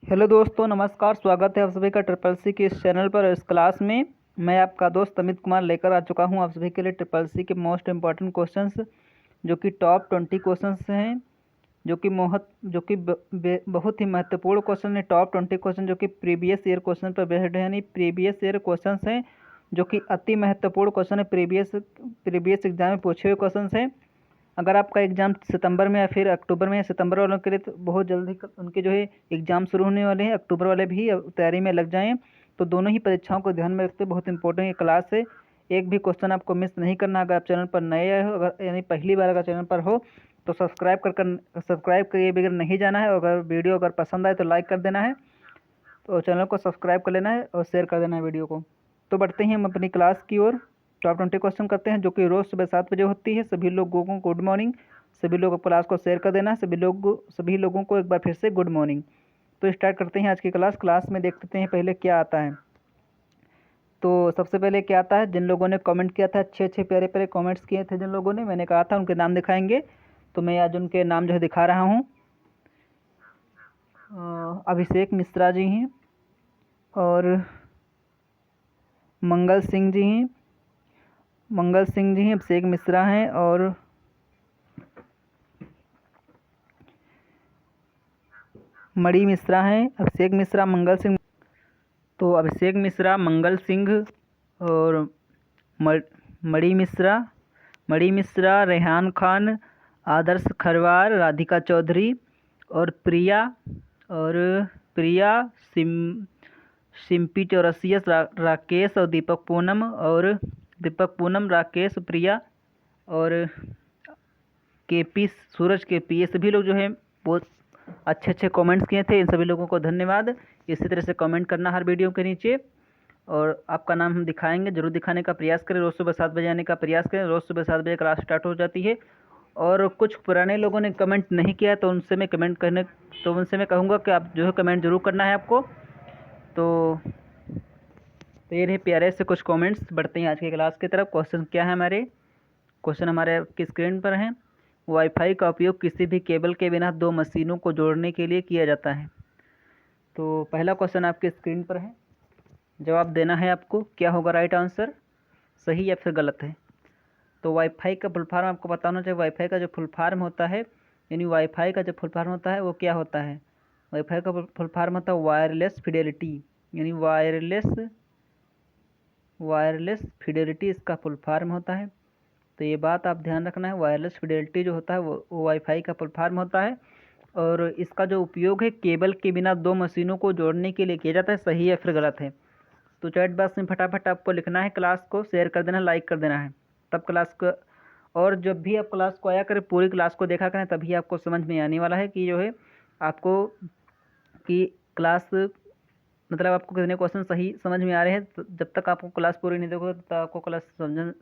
Hello दोस्तों, नमस्कार। स्वागत है आप सभी का ट्रिपल सी के इस चैनल पर। इस क्लास में मैं आपका दोस्त अमित कुमार लेकर आ चुका हूं आप सभी के लिए ट्रिपल सी के मोस्ट इम्पॉर्टेंट क्वेश्चंस, जो कि टॉप 20 क्वेश्चंस हैं, बहुत ही महत्वपूर्ण क्वेश्चन है। टॉप 20 क्वेश्चन जो कि प्रीवियस ईयर क्वेश्चन पर बेस्ड है, यानी प्रीवियस ईयर क्वेश्चन हैं, जो कि अति महत्वपूर्ण क्वेश्चन है। प्रीवियस एग्जाम में पूछे हुए क्वेश्चन हैं। अगर आपका एग्ज़ाम सितंबर में या फिर अक्टूबर में है, सितंबर वालों के लिए तो बहुत जल्दी उनके जो है एग्ज़ाम शुरू होने वाले हैं। अक्टूबर वाले भी तैयारी में लग जाएं, तो दोनों ही परीक्षाओं को ध्यान में रखते बहुत इंपॉर्टेंट ये क्लास है। एक भी क्वेश्चन आपको मिस नहीं करना। अगर आप चैनल पर नए आए हो, अगर यानी पहली बार अगर चैनल पर हो, तो सब्सक्राइब करिए बगैर नहीं जाना है। अगर वीडियो अगर पसंद आए तो लाइक कर देना है, तो चैनल को सब्सक्राइब कर लेना है और शेयर कर देना है वीडियो को। तो बढ़ते हैं हम अपनी क्लास की ओर। टॉप 20 क्वेश्चन करते हैं, जो कि रोज़ सुबह 7 बजे होती है। सभी लोगों को गुड मॉर्निंग। सभी लोग क्लास को शेयर कर देना है। सभी लोगों को एक बार फिर से गुड मॉर्निंग। तो स्टार्ट करते हैं आज की क्लास में देखते हैं पहले क्या आता है। तो सबसे पहले क्या आता है, जिन लोगों ने कमेंट किया था, अच्छे अच्छे प्यारे प्यारे कमेंट्स किए थे जिन लोगों ने, मैंने कहा था उनके नाम दिखाएंगे, तो मैं आज उनके नाम जो है दिखा रहा हूँ। अभिषेक मिश्रा जी हैं, और मंगल सिंह जी हैं, अभिषेक मिश्रा हैं, और मणि मिश्रा हैं। अभिषेक मिश्रा, मंगल सिंह। तो अभिषेक मिश्रा, मंगल सिंह और मणि मिश्रा, रेहान खान, आदर्श खरवार, राधिका चौधरी और प्रिया सिम्पी चौरसिया, राकेश और दीपक पूनम, राकेश, प्रिया और केपी, सूरज केपी, ये सभी लोग जो हैं बहुत अच्छे अच्छे कमेंट्स किए थे। इन सभी लोगों को धन्यवाद। इसी तरह से कमेंट करना हर वीडियो के नीचे, और आपका नाम हम दिखाएंगे, जरूर दिखाने का प्रयास करें। रोज़ सुबह 7 बजे आने का प्रयास करें। रोज़ सुबह 7 बजे क्लास स्टार्ट हो जाती है। और कुछ पुराने लोगों ने कमेंट नहीं किया, तो उनसे मैं कहूँगा कि आप जो है कमेंट जरूर करना है आपको। तो ये रहे प्यारे से कुछ कमेंट्स। बढ़ते हैं आज की क्लास की तरफ। क्वेश्चन क्या है हमारे? क्वेश्चन हमारे आपकी स्क्रीन पर हैं। वाईफाई का उपयोग किसी भी केबल के बिना दो मशीनों को जोड़ने के लिए किया जाता है। तो पहला क्वेश्चन आपके स्क्रीन पर है। जवाब देना है आपको। क्या होगा राइट आंसर, सही या फिर गलत है? तो वाईफाई का फुल फॉर्म आपको पता होना चाहिए। वाईफाई का जो फुल फॉर्म होता है, यानी वाईफाई का जो फुल फॉर्म होता है वो क्या होता है? वाईफाई का फुल फॉर्म होता है वायरलेस फिडेलिटी, यानी वायरलेस फिडेलिटी इसका फुल फॉर्म होता है। तो ये बात आप ध्यान रखना है। वायरलेस फिडेलिटी जो होता है वो वाईफाई का फुल फॉर्म होता है, और इसका जो उपयोग है केबल के बिना दो मशीनों को जोड़ने के लिए किया जाता है। सही या फिर गलत है? तो चैट बॉक्स में फटाफट आपको लिखना है, क्लास को शेयर कर देना, लाइक कर देना है, तब क्लास को। और जब भी आप क्लास को आया करें, पूरी क्लास को देखा करें, तभी आपको समझ में आने वाला है कि जो है आपको कि क्लास मतलब आपको कितने क्वेश्चन सही समझ में आ रहे हैं। तो जब तक आपको क्लास पूरी नहीं देखोगे तब तक आपको क्लास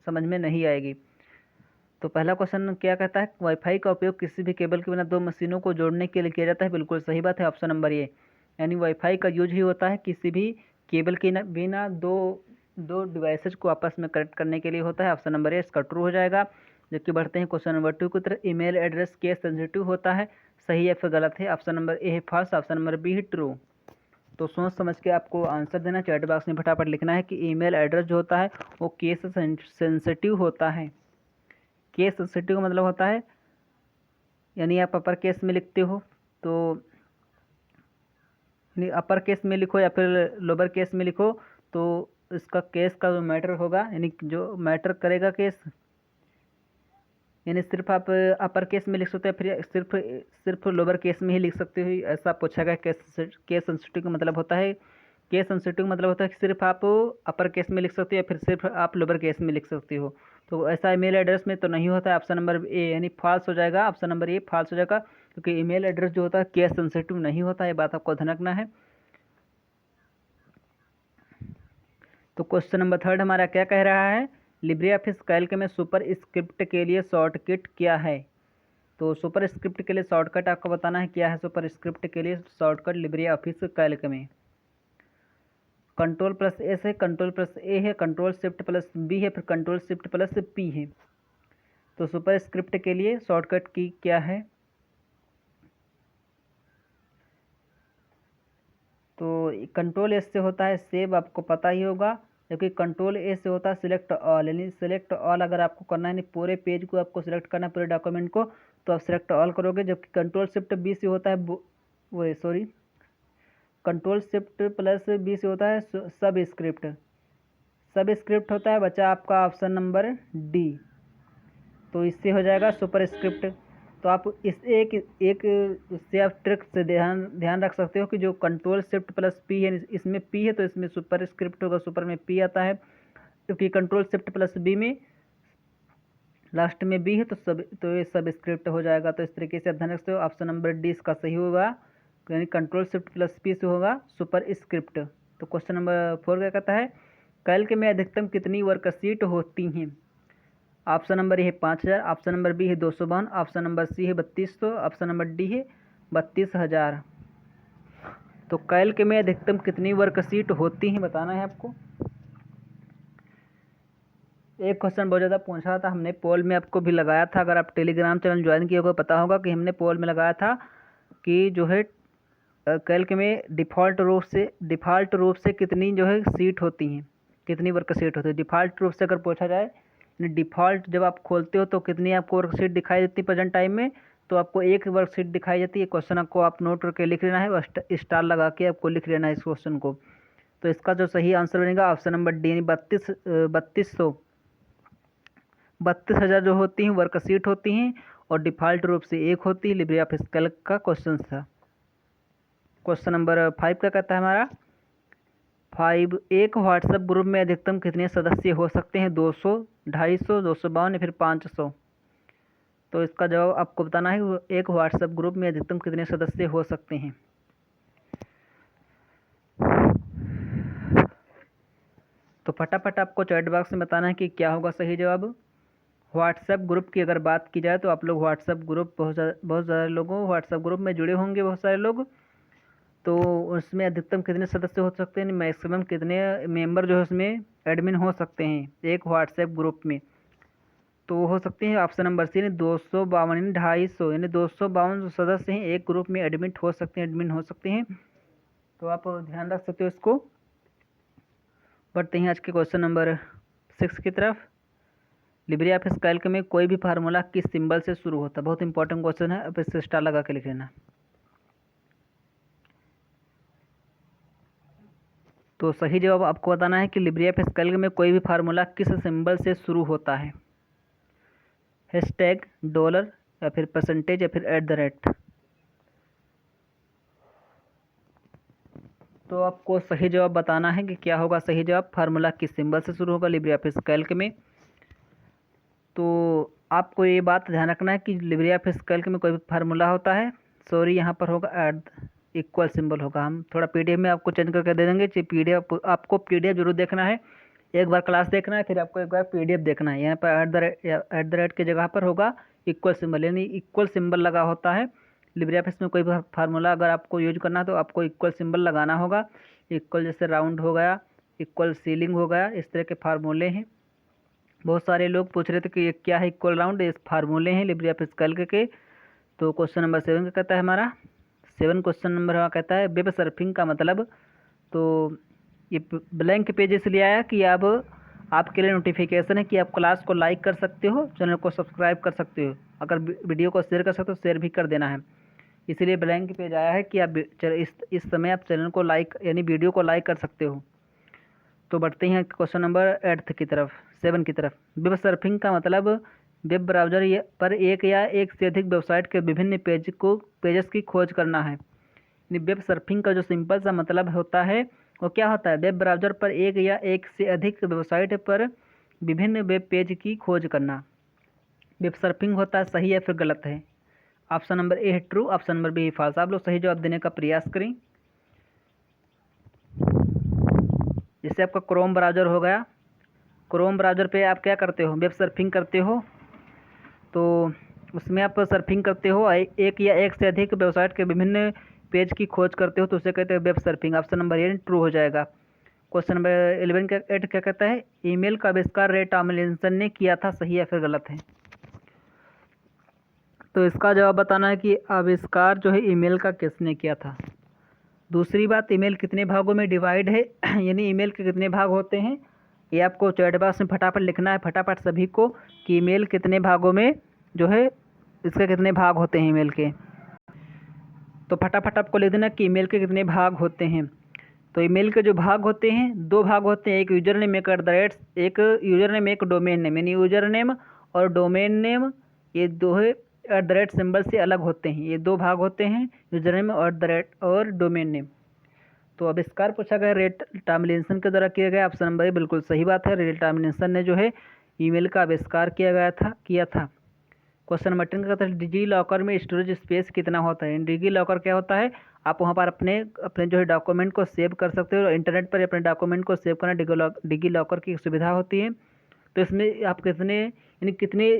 समझ में नहीं आएगी। तो पहला क्वेश्चन क्या कहता है? वाईफाई का उपयोग किसी भी केबल के बिना दो मशीनों को जोड़ने के लिए किया जाता है। बिल्कुल सही बात है, ऑप्शन नंबर ए। यानी वाईफाई का यूज ही होता है किसी भी केबल के बिना दो डिवाइसेज को आपस में कनेक्ट करने के लिए होता है। ऑप्शन नंबर ए इसका ट्रू हो जाएगा। जबकि बढ़ते हैं क्वेश्चन नंबर 2 की तरफ। ईमेल एड्रेस केस सेंसिटिव होता है। सही या फिर गलत है? ऑप्शन नंबर ए है फॉल्स, ऑप्शन नंबर बी है ट्रू। तो सोच समझ के आपको आंसर देना। चैट बॉक्स में फटाफट लिखना है कि ईमेल एड्रेस जो होता है वो केस सेंसिटिव होता है। केस सेंसिटिव मतलब होता है, यानी आप अपर केस में लिखते हो तो अपर केस में लिखो या फिर लोअर केस में लिखो, तो इसका केस का जो मैटर होगा, यानी जो मैटर करेगा केस, यानी सिर्फ आप अपर केस में लिख सकते हैं, फिर सिर्फ लोअर केस में ही लिख सकते हो, ऐसा पूछा गया। केस सेंसिटिव का मतलब होता है, केस सेंसिटिव मतलब होता है कि सिर्फ आप अपर केस में लिख सकते हो या फिर सिर्फ आप लोअर केस में लिख सकते हो। तो ऐसा ईमेल एड्रेस में तो नहीं होता है। ऑप्शन नंबर ए यानी फॉल्स हो जाएगा। ऑप्शन नंबर ए फॉल्स हो जाएगा, क्योंकि ईमेल एड्रेस जो होता है केस सेंसिटिव नहीं होता है। ये बात आपको ध्यान रखना है। तो क्वेश्चन नंबर 3 हमारा क्या कह रहा है? लिब्रे ऑफिस कैल्क में सुपर स्क्रिप्ट के लिए शॉर्टकट क्या है? तो सुपर स्क्रिप्ट के लिए शॉर्टकट आपको बताना है क्या है। सुपर स्क्रिप्ट के लिए शॉर्टकट लिब्रे ऑफिस कैल्क में कंट्रोल प्लस एस है, कंट्रोल प्लस ए है, कंट्रोल शिफ्ट प्लस बी है, फिर कंट्रोल शिफ्ट प्लस पी है। तो सुपर स्क्रिप्ट के लिए शॉर्टकट की क्या है? कंट्रोल एस से होता है सेव, आपको पता ही होगा, जबकि कंट्रोल ए से होता है सिलेक्ट ऑल, यानी सिलेक्ट ऑल अगर आपको करना है, यानी पूरे पेज को आपको सिलेक्ट करना है, पूरे डॉक्यूमेंट को, तो आप सिलेक्ट ऑल करोगे। जबकि कंट्रोल शिफ्ट बी से होता है कंट्रोल शिफ्ट प्लस बी से होता है सब स्क्रिप्ट। सब स्क्रिप्ट होता है बच्चा आपका ऑप्शन नंबर डी, तो इससे हो जाएगा सुपर स्क्रिप्ट। तो आप इस एक इससे आप ट्रिक से ध्यान रख सकते हो कि जो कंट्रोल शिफ्ट प्लस पी है, इसमें पी है तो इसमें सुपर स्क्रिप्ट होगा, सुपर में पी आता है, क्योंकि कंट्रोल शिफ्ट प्लस बी में लास्ट में बी है तो ये सब स्क्रिप्ट हो जाएगा। तो इस तरीके से आप ध्यान रख सकते हो, ऑप्शन नंबर डी इसका सही होगा, यानी कंट्रोल शिफ्ट प्लस पी से होगा सुपर स्क्रिप्ट। तो क्वेश्चन नंबर 4 क्या कहता है, कैल्क में अधिकतम कितनी वर्कशीट होती हैं? ऑप्शन नंबर ए है 5000, ऑप्शन नंबर बी है 252, ऑप्शन नंबर सी है 3200, ऑप्शन नंबर डी है 32000। तो कैल्क में अधिकतम कितनी वर्कशीट होती हैं बताना है आपको। एक क्वेश्चन बहुत ज़्यादा पूछा था, हमने पोल में आपको भी लगाया था, अगर आप टेलीग्राम चैनल ज्वाइन किए होगा पता होगा कि हमने पोल में लगाया था कि जो है कैल्क में डिफ़ॉल्ट रूप से कितनी जो है सीट होती हैं, कितनी वर्कशीट होती है। डिफ़ॉल्ट रूप से अगर पूछा जाए, डिफ़ॉल्ट जब आप खोलते हो तो कितनी आपको वर्कशीट दिखाई देती है प्रेजेंट टाइम में, तो आपको एक वर्कशीट दिखाई देती है। क्वेश्चन आपको आप नोट करके लिख लेना है, स्टार लगा के आपको लिख लेना है इस क्वेश्चन को। तो इसका जो सही आंसर बनेगा ऑप्शन नंबर डी, यानी 32,000 जो होती हैं वर्कशीट होती हैं, और डिफ़ॉल्ट रूप से एक होती है। लिब्रे ऑफिस कैल्क का क्वेश्चन था। क्वेश्चन नंबर 5 क्या कहता है हमारा, 5 एक व्हाट्सएप ग्रुप में अधिकतम कितने सदस्य हो सकते हैं? 200, 250, 252 या फिर 500। तो इसका जवाब आपको बताना है, एक व्हाट्सएप ग्रुप में अधिकतम कितने सदस्य हो सकते हैं। तो फटाफट आपको चैट बॉक्स में बताना है कि क्या होगा सही जवाब। व्हाट्सएप ग्रुप की अगर बात की जाए तो आप लोग व्हाट्सएप ग्रुप बहुत ज़्यादा लोगों व्हाट्सएप ग्रुप में जुड़े होंगे बहुत सारे लोग, तो उसमें अधिकतम कितने सदस्य हो सकते हैं, मैक्सिमम कितने मेंबर जो है उसमें एडमिन हो सकते हैं एक व्हाट्सएप ग्रुप में? तो हो सकते हैं ऑप्शन नंबर सी, यानी 252 यानी 250, यानी 252 जो सदस्य हैं एक ग्रुप में एडमिन हो सकते हैं। तो आप ध्यान रख सकते हो इसको। बढ़ते हैं आज के क्वेश्चन नंबर 6 की तरफ। लिब्रे ऑफिस कैल्क में कोई भी फार्मूला किस सिंबल से शुरू होता है? बहुत इंपॉर्टेंट क्वेश्चन है, अब इससे स्टार लगा के लिख लेना। तो सही जवाब आपको बताना है कि लिब्रे ऑफिस कैल्क में कोई भी फार्मूला किस सिंबल से शुरू होता है? हैशटैग, डॉलर, या फिर परसेंटेज, या फिर @। तो आपको सही जवाब बताना है कि क्या होगा सही जवाब, फार्मूला किस सिंबल से शुरू होगा लिब्रे ऑफिस कैल्क में। तो आपको ये बात ध्यान रखना है कि लिब्रे ऑफिस कैल्क में कोई भी फार्मूला होता है, सॉरी यहाँ पर होगा इक्वल सिंबल होगा। हम थोड़ा पीडीएफ में आपको चेंज करके दे देंगे। आपको पीडीएफ जरूर देखना है, एक बार क्लास देखना है, फिर आपको एक बार पीडीएफ देखना है। यहाँ पर @ की जगह पर होगा इक्वल सिंबल, यानी इक्वल सिंबल लगा होता है। लिब्रे ऑफिस में कोई भी फार्मूला अगर आपको यूज करना है तो आपको इक्वल सिंबल लगाना होगा। इक्वल जैसे राउंड हो गया, इक्वल सीलिंग हो गया, इस तरह के फार्मूले हैं। बहुत सारे लोग पूछ रहे थे कि ये क्या है इक्वल राउंड, इस फार्मूले हैं लिब्रे ऑफिस कैल्क के। तो क्वेश्चन नंबर 7 का कहता है हमारा 7 क्वेश्चन नंबर हमारा कहता है वेब सर्फिंग का मतलब। तो ये ब्लैंक पेज इसलिए आया कि अब आपके लिए नोटिफिकेशन है कि आप क्लास को लाइक कर सकते हो, चैनल को सब्सक्राइब कर सकते हो, अगर वीडियो को शेयर कर सकते हो शेयर भी कर देना है। इसलिए ब्लैंक पेज आया है कि आप इस समय आप चैनल को लाइक यानी वीडियो को लाइक कर सकते हो। तो बढ़ते हैं क्वेश्चन नंबर 8 की तरफ, 7 की तरफ। वेब सर्फिंग का मतलब वेब ब्राउज़र पर एक या एक से अधिक वेबसाइट के विभिन्न पेजेस की खोज करना है। वेब सर्फिंग का जो सिंपल सा मतलब होता है वो क्या होता है, वेब ब्राउज़र पर एक या एक से अधिक वेबसाइट पर विभिन्न वेब पेज की खोज करना वेब सर्फिंग होता है। सही है फिर गलत है? ऑप्शन नंबर ए है ट्रू, ऑप्शन नंबर बी है फॉल्स। आप लोग सही जवाब देने का प्रयास करें। जैसे आपका क्रोम ब्राउज़र हो गया, क्रोम ब्राउज़र पे आप क्या करते हो, वेब सर्फिंग करते हो, तो उसमें आप सर्फिंग करते हो, एक या एक से अधिक वेबसाइट के विभिन्न पेज की खोज करते हो, तो उसे कहते हैं web surfing. Option number A true हो जाएगा। क्वेश्चन नंबर 11 का 8 क्या कहता है, ईमेल का आविष्कार रे टॉमलिंसन ने किया था। सही है फिर गलत है? तो इसका जवाब बताना है कि आविष्कार जो है ईमेल का किसने किया था। दूसरी बात, ईमेल कितने भागों में डिवाइड है यानी ईमेल के कितने भाग होते हैं, ये आपको चैट बॉक्स में फटाफट लिखना है, फटाफट सभी को, कि ईमेल कितने भागों में जो है इसके कितने भाग होते हैं ईमेल के। तो फटाफट आपको लिख देना कि ईमेल के कितने भाग होते हैं। तो ईमेल के जो भाग होते हैं, दो भाग होते हैं, एक यूजर नेम, एक एक यूजर नेम, एक डोमेन नेम। यानी यूजर नेम और डोमेन नेम ये दो है सिंबल से अलग होते हैं। ये दो भाग होते हैं, यूजर नेम और डोमेन नेम। तो आविष्कार पूछा गया रेट टॉमलिंसन के द्वारा किया गया। ऑप्शन नंबर ए बिल्कुल सही बात है। रेट टॉमलिंसन ने जो है ईमेल का आविष्कार किया था। क्वेश्चन नंबर 10 का कहता है डिजी लॉकर में स्टोरेज स्पेस कितना होता है। डिजी लॉकर क्या होता है, आप वहाँ पर अपने जो है डॉक्यूमेंट को सेव कर सकते हो। इंटरनेट पर अपने डॉक्यूमेंट को सेव करना डिजी लॉकर की सुविधा होती है। तो इसमें आप कितने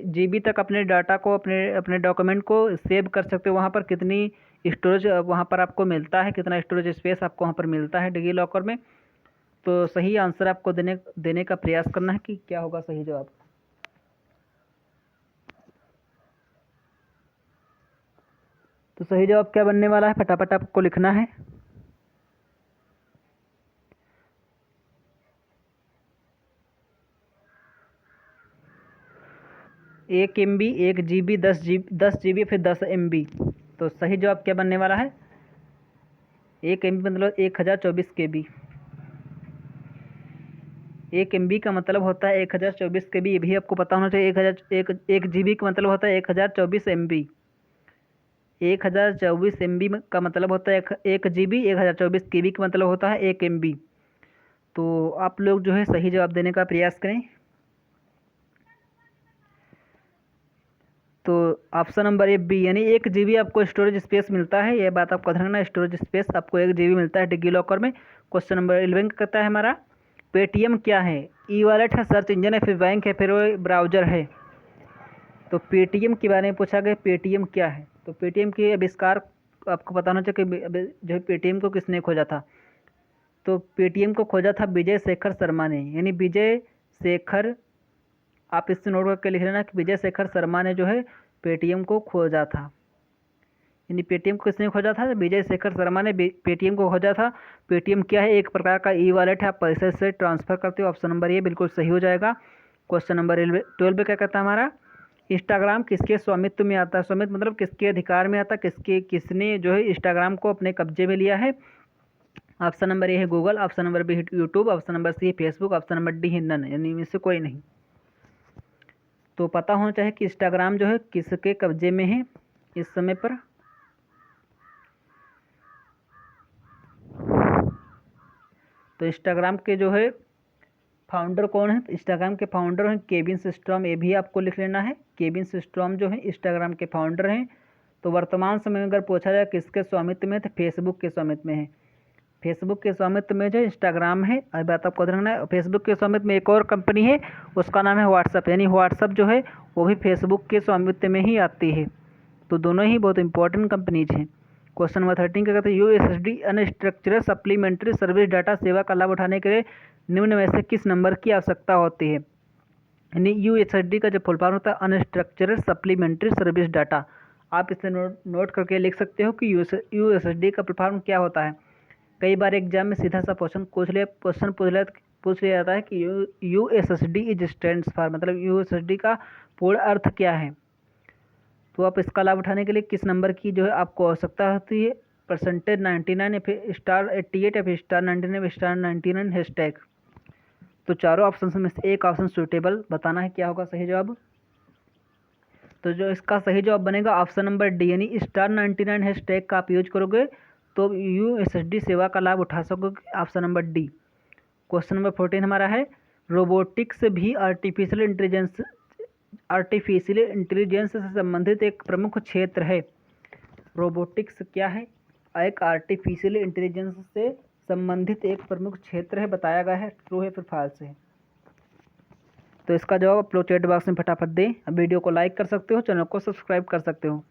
जीबी तक अपने डाटा को अपने डॉक्यूमेंट को सेव कर सकते हो, वहाँ पर कितनी स्टोरेज वहाँ पर आपको मिलता है, कितना स्टोरेज स्पेस आपको वहाँ पर मिलता है डिजी लॉकर में। तो सही आंसर आपको देने का प्रयास करना है कि क्या होगा सही जवाब। तो सही जवाब क्या बनने वाला है, फटाफट आपको लिखना है। एक MB, 1 GB, 10 GB, फिर 10 MB। तो सही जवाब क्या बनने वाला है, 1 MB मतलब 1024 KB। 1 MB का मतलब होता है 1024 KB। ये भी आपको पता होना चाहिए। 1 GB का मतलब होता है 1024 MB। 1024 MB का मतलब होता है 1 GB। 1024 KB का मतलब होता है 1 MB। तो आप लोग जो है सही जवाब देने का प्रयास करें। तो ऑप्शन नंबर ए बी, यानी 1 GB आपको स्टोरेज स्पेस मिलता है। यह बात आपको ध्यान रखना, स्टोरेज स्पेस आपको 1 GB मिलता है डिजी लॉकर में। क्वेश्चन नंबर 11 कहता है हमारा पेटीएम क्या है। ई वॉलेट है, सर्च इंजन है, फिर बैंक है, फिर ब्राउजर है। तो पेटीएम के बारे में पूछा गया, पेटीएम क्या है। तो पेटीएम के आविष्कार आपको पता होना चाहिए कि जो है पेटीएम को किसने खोजा था। तो पेटीएम को खोजा था विजय शेखर शर्मा ने। यानी विजय शेखर, आप इससे नोट करके लिख लेना कि विजय शेखर शर्मा ने जो है पेटीएम को खोजा था। यानी पेटीएम को किसने खोजा था, विजय शेखर शर्मा ने पेटीएम को खोजा था। पेटीएम क्या है, एक प्रकार का ई वॉलेट है, आप पैसे से ट्रांसफर करते हो। ऑप्शन नंबर ये बिल्कुल सही हो जाएगा। क्वेश्चन नंबर 12 क्या कहता है हमारा, इंस्टाग्राम किसके स्वामित्व में आता है। स्वामित्व मतलब किसके अधिकार में आता है, किसने जो है इंस्टाग्राम को अपने कब्जे में लिया है। ऑप्शन नंबर ए है गूगल, ऑप्शन नंबर बी है यूट्यूब, ऑप्शन नंबर सी है फेसबुक, ऑप्शन नंबर डी है नन, यानी इनमें से कोई नहीं। तो पता होना चाहिए कि इंस्टाग्राम जो है किसके कब्जे में है इस समय पर। तो इंस्टाग्राम के जो है फाउंडर कौन है, इंस्टाग्राम के फाउंडर हैं केविन सिस्ट्रॉम। ये भी आपको लिख लेना है, केविन सिस्ट्रॉम जो है इंस्टाग्राम के फाउंडर हैं। तो वर्तमान समय में अगर पूछा जाए किसके स्वामित्व में, तो फेसबुक के स्वामित्व में है। फेसबुक के स्वामित्व में जो इंस्टाग्राम है, अभी बात आपको रखना है। फेसबुक के स्वामित्व में एक और कंपनी है, उसका नाम है व्हाट्सअप। यानी व्हाट्सअप जो है वो भी फेसबुक के स्वामित्व में ही आती है। तो दोनों ही बहुत इंपॉर्टेंट कंपनीज हैं। क्वेश्चन नंबर 13 क्या कहते हैं, USSD unstructured supplementary service data सेवा का लाभ उठाने के लिए निम्न में से किस नंबर की आवश्यकता होती है। यानी USSD का जो फुल फॉर्म होता है अनस्ट्रक्चर्ड सप्लीमेंट्री सर्विस डाटा। आप इसे नोट करके लिख सकते हो कि USSD का फुल फॉर्म क्या होता है। कई बार एग्जाम में सीधा सा क्वेश्चन पूछ लिया जाता है कि USSD इज स्टैंड्स फॉर, मतलब USSD का पूर्ण अर्थ क्या है। तो आप इसका लाभ उठाने के लिए किस नंबर की जो है आपको आवश्यकता होती है, %99 या फिर *88 या फिर *99 या *99 हैशटैग। तो चारों ऑप्शन में से एक ऑप्शन सुटेबल बताना है क्या होगा सही जवाब। तो जो इसका सही जवाब बनेगा ऑप्शन नंबर डी, यानी *99 हैशटैग का आप यूज करोगे तो USSD सेवा का लाभ उठा सकोगे। Option number D. Question number 14 हमारा है रोबोटिक्स भी आर्टिफिशियल इंटेलिजेंस से संबंधित एक प्रमुख क्षेत्र है। रोबोटिक्स क्या है, एक आर्टिफिशियल इंटेलिजेंस से संबंधित एक प्रमुख क्षेत्र है, बताया गया है। ट्रू है फिर फॉल्स है। तो इसका जवाब आप लोग चैट बॉक्स में फटाफट दें। वीडियो को लाइक कर सकते हो, चैनल को सब्सक्राइब कर सकते हो।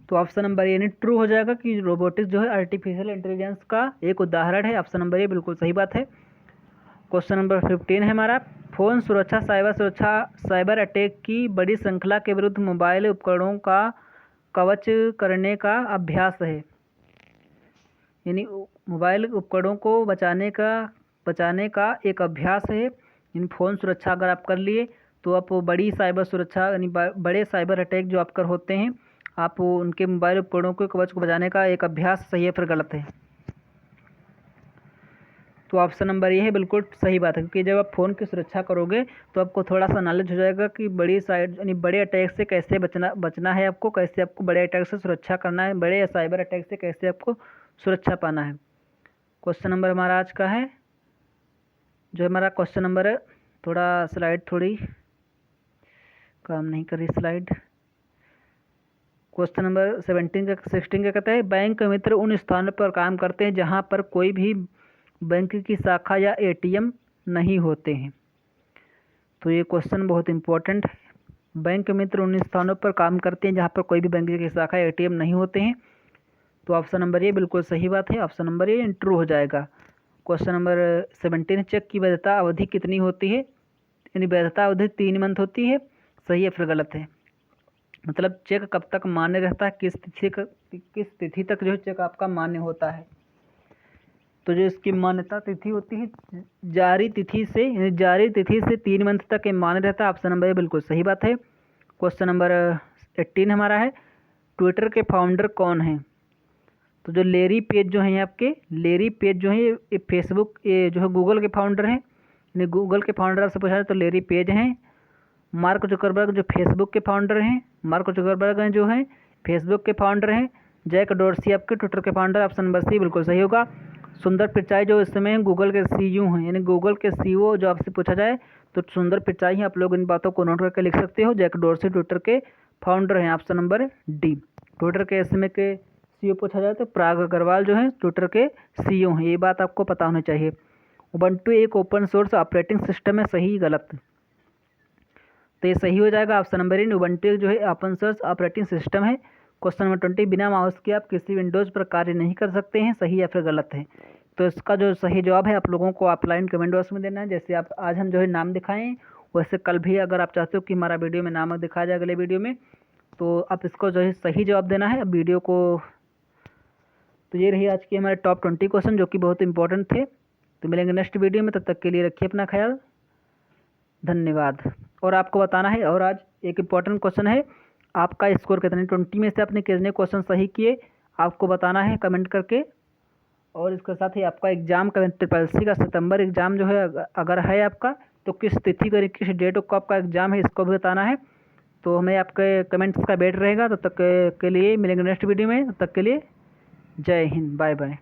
तो ऑप्शन नंबर यानी ट्रू हो जाएगा कि रोबोटिक्स जो है आर्टिफिशियल इंटेलिजेंस का एक उदाहरण है। ऑप्शन नंबर ये बिल्कुल सही बात है। क्वेश्चन नंबर 15 है हमारा फोन सुरक्षा साइबर अटैक की बड़ी श्रृंखला के विरुद्ध मोबाइल उपकरणों का कवच करने का अभ्यास है। यानी मोबाइल उपकरणों को बचाने का एक अभ्यास है। यानी फ़ोन सुरक्षा अगर आप कर लिए तो आप बड़ी साइबर सुरक्षा यानी बड़े साइबर अटैक जो आप कर होते हैं, आप उनके मोबाइल उपकरणों के कवच को बचाने का एक अभ्यास सही है फिर गलत है? तो ऑप्शन नंबर ये है, बिल्कुल सही बात है, क्योंकि जब आप फ़ोन की सुरक्षा करोगे तो आपको थोड़ा सा नॉलेज हो जाएगा कि बड़ी साइड यानी बड़े अटैक से कैसे बचना है आपको, कैसे आपको बड़े अटैक से सुरक्षा करना है, बड़े साइबर अटैक से कैसे आपको सुरक्षा पाना है। क्वेश्चन नंबर हमारा आज का है, जो हमारा क्वेश्चन नंबर है, थोड़ा स्लाइड थोड़ी काम नहीं कर रही स्लाइड। क्वेश्चन नंबर 16 क्या कहता है, बैंक मित्र उन स्थानों पर काम करते हैं जहां पर कोई भी बैंक की शाखा या एटीएम नहीं होते हैं। तो ये क्वेश्चन बहुत इंपॉर्टेंट है। बैंक मित्र उन स्थानों पर काम करते हैं जहां पर कोई भी बैंक की शाखा या एटीएम नहीं होते हैं। तो ऑप्शन नंबर ये बिल्कुल सही बात है, ऑप्शन नंबर ये ट्रू हो जाएगा। क्वेश्चन नंबर 17, चेक की वैधता अवधि कितनी होती है? यानी वैधता अवधि 3 मंथ होती है, सही है फिर गलत है? मतलब चेक कब तक मान्य रहता है, किस तिथि तक जो चेक आपका मान्य होता है? तो जो इसकी मान्यता तिथि होती है जारी तिथि से 3 मंथ तक ये मान्य रहता है। ऑप्शन नंबर ये बिल्कुल सही बात है। क्वेश्चन नंबर 18 हमारा है, ट्विटर के फाउंडर कौन हैं? तो जो लेरी पेज जो हैं आपके, लेरी पेज जो है ये फेसबुक, ये जो है गूगल के फाउंडर हैं। यानी गूगल के फाउंडर आपसे पूछा जाए तो लेरी पेज हैं। मार्क जुकरबर्ग जो फेसबुक के फाउंडर हैं, मार्क जुकरबर्ग हैं जो हैं फेसबुक के फाउंडर हैं। जैक डोर्सी आपके ट्विटर के फाउंडर, ऑप्शन नंबर सी बिल्कुल सही होगा। सुंदर पिचाई जो इस समय गूगल के सीईओ हैं, यानी गूगल के सीईओ जो आपसे पूछा जाए तो सुंदर पिचाई हैं। आप लोग इन बातों को नोट करके लिख सकते हो। जैक डोर्सी ट्विटर के फाउंडर हैं, ऑप्शन नंबर डी। ट्विटर के इस समय के सीईओ पूछा जाए तो पराग अग्रवाल जो हैं ट्विटर के सीईओ हैं, ये बात आपको पता होनी चाहिए। उबंटू एक ओपन सोर्स ऑपरेटिंग सिस्टम है, सही गलत? तो ये सही हो जाएगा ऑप्शन नंबर इन, उबंटू जो है ओपन सोर्स ऑपरेटिंग सिस्टम है। क्वेश्चन नंबर 20, बिना माउस के आप किसी विंडोज़ पर कार्य नहीं कर सकते हैं, सही या फिर गलत है? तो इसका जो सही जवाब है आप लोगों को ऑफलाइन कमेंट बॉक्स में देना है। जैसे आप आज हम जो है नाम दिखाएं, वैसे कल भी अगर आप चाहते हो कि हमारा वीडियो में नाम दिखाया जाए अगले वीडियो में, तो आप इसको जो है सही जवाब देना है वीडियो को। तो ये रही आज की हमारे टॉप 20 क्वेश्चन जो कि बहुत इंपॉर्टेंट थे। तो मिलेंगे नेक्स्ट वीडियो में, तब तक के लिए रखिए अपना ख्याल, धन्यवाद। और आपको बताना है, और आज एक इम्पॉर्टेंट क्वेश्चन है, आपका स्कोर कितने 20 में से आपने कितने क्वेश्चन सही किए आपको बताना है कमेंट करके। और इसके साथ ही आपका एग्ज़ाम का ट्रिपल सी का सितंबर एग्ज़ाम जो है अगर है आपका, तो किस तिथि का किस डेट को आपका एग्ज़ाम है इसको भी बताना है। तो हमें आपके कमेंट्स का वेट रहेगा। तब तक के लिए मिलेंगे नेक्स्ट वीडियो में, तब तक के लिए जय हिंद, बाय बाय।